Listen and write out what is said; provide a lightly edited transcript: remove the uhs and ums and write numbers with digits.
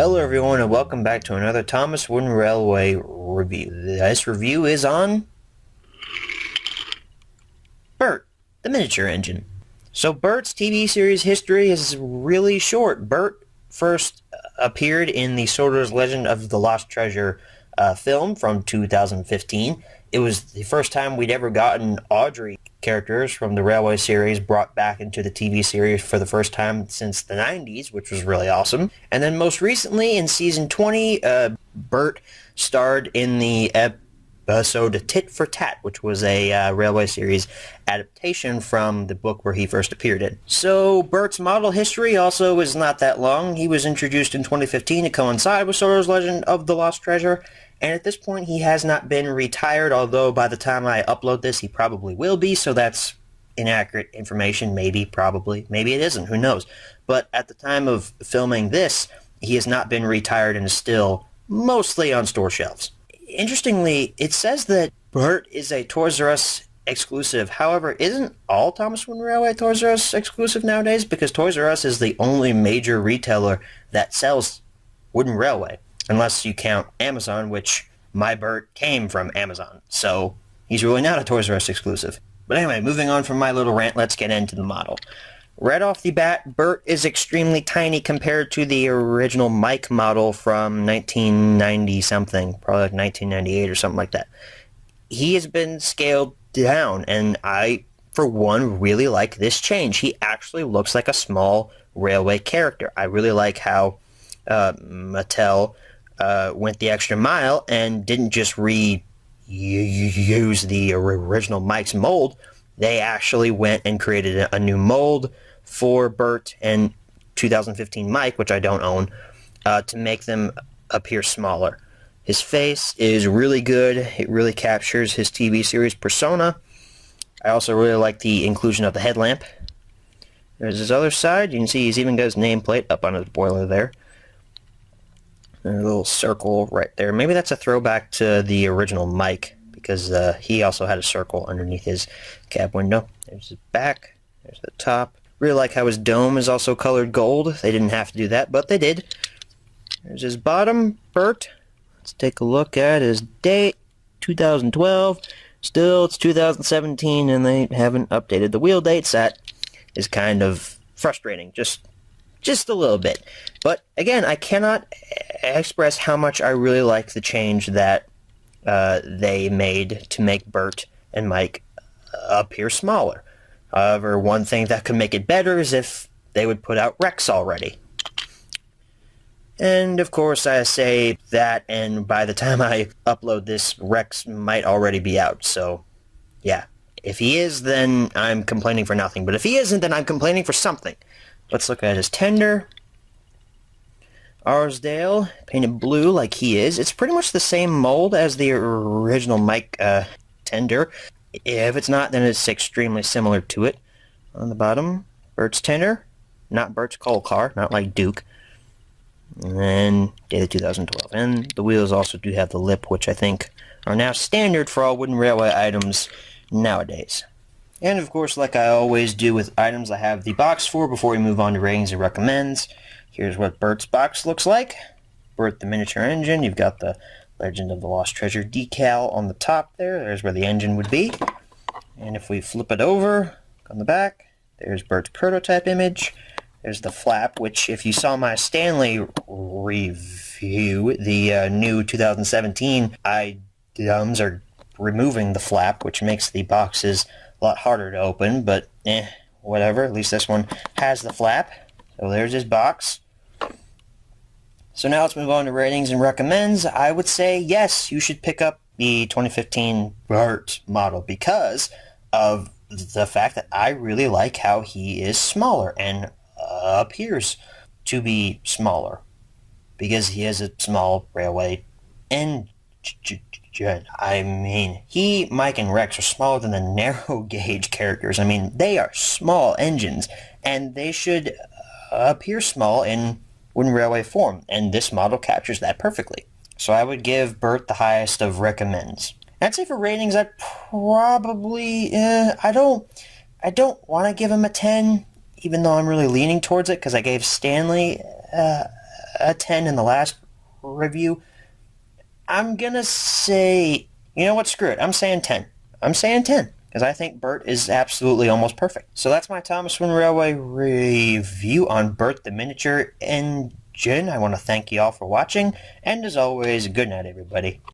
Hello everyone and welcome back to another Thomas Wooden Railway review. This review is on Bert, the miniature engine. So Bert's TV series history is really short. Bert first appeared in the Sorcerer's Legend of the Lost Treasure film from 2015. It was the first time we'd ever gotten Audrey characters from the Railway series brought back into the TV series for the first time since the 90s, which was really awesome. And then most recently in season 20, Bert starred in the episode Tit for Tat, which was a Railway series adaptation from the book where he first appeared in. So Bert's model history also is not that long. He was introduced in 2015 to coincide with Sorcerer's Legend of the Lost Treasure, and at this point he has not been retired, although by the time I upload this he probably will be, so that's inaccurate information, maybe, probably, maybe it isn't, who knows. But at the time of filming this, he has not been retired and is still mostly on store shelves. Interestingly, it says that Bert is a Toys R Us exclusive. However, isn't all Thomas Wooden Railway Toys R Us exclusive nowadays? Because Toys R Us is the only major retailer that sells Wooden Railway, unless you count Amazon, which my Bert came from Amazon. So he's really not a Toys R Us exclusive. But anyway, moving on from my little rant, let's get into the model. Right off the bat, Bert is extremely tiny compared to the original Mike model from 1990-something, probably like 1998 or something like that. He has been scaled down, and I, for one, really like this change. He actually looks like a small Railway character. I really like how Mattel went the extra mile and didn't just reuse the original Mike's mold. They actually went and created a new mold for Bert and 2015 Mike, which I don't own, to make them appear smaller. His face is really good. It really captures his TV series persona. I also really like the inclusion of the headlamp. There's his other side. You can see he's even got his nameplate up on his boiler there. And a little circle right there. Maybe that's a throwback to the original Mike, because he also had a circle underneath his cab window. There's his back. There's the top. Really like how his dome is also colored gold. They didn't have to do that, but they did. There's his bottom, Bert. Let's take a look at his date, 2012. Still, it's 2017, and they haven't updated the wheel dates. That is kind of frustrating, just a little bit. But again, I cannot express how much I really like the change that they made to make Bert and Mike appear smaller. However, one thing that could make it better is if they would put out Rex already. And of course I say that, and by the time I upload this, Rex might already be out, so yeah. If he is, then I'm complaining for nothing, but if he isn't, then I'm complaining for something. Let's look at his tender. Arsdale, painted blue like he is. It's pretty much the same mold as the original Mike tender. If it's not, then it's extremely similar to it. On the bottom, Bert's tender. Not Bert's coal car, not like Duke. And then, dated 2012. And the wheels also do have the lip, which I think are now standard for all Wooden Railway items nowadays. And of course, like I always do with items, I have the box for before we move on to ratings and recommends. Here's what Bert's box looks like. Bert the miniature engine. You've got the Legend of the Lost Treasure decal on the top there. There's where the engine would be. And if we flip it over on the back, there's Bert's prototype image. There's the flap, which if you saw my Stanley review, the new 2017 items are removing the flap, which makes the boxes a lot harder to open, but whatever. At least this one has the flap. So there's his box. So now let's move on to ratings and recommends. I would say yes, you should pick up the 2015 Bert model because of the fact that I really like how he is smaller and appears to be smaller because he has a small railway engine. I mean, Mike, and Rex are smaller than the narrow gauge characters. I mean, they are small engines, and they should appear small in Wooden Railway form, and this model captures that perfectly. So I would give Bert the highest of recommends. I'd say for ratings, I'd probably, I don't want to give him a 10, even though I'm really leaning towards it, because I gave Stanley a 10 in the last review. I'm going to say, you know what, screw it. I'm saying 10. I'm saying 10 because I think Bert is absolutely almost perfect. So that's my Thomas Wind Railway review on Bert the Miniature Engine. I want to thank you all for watching, and as always, good night, everybody.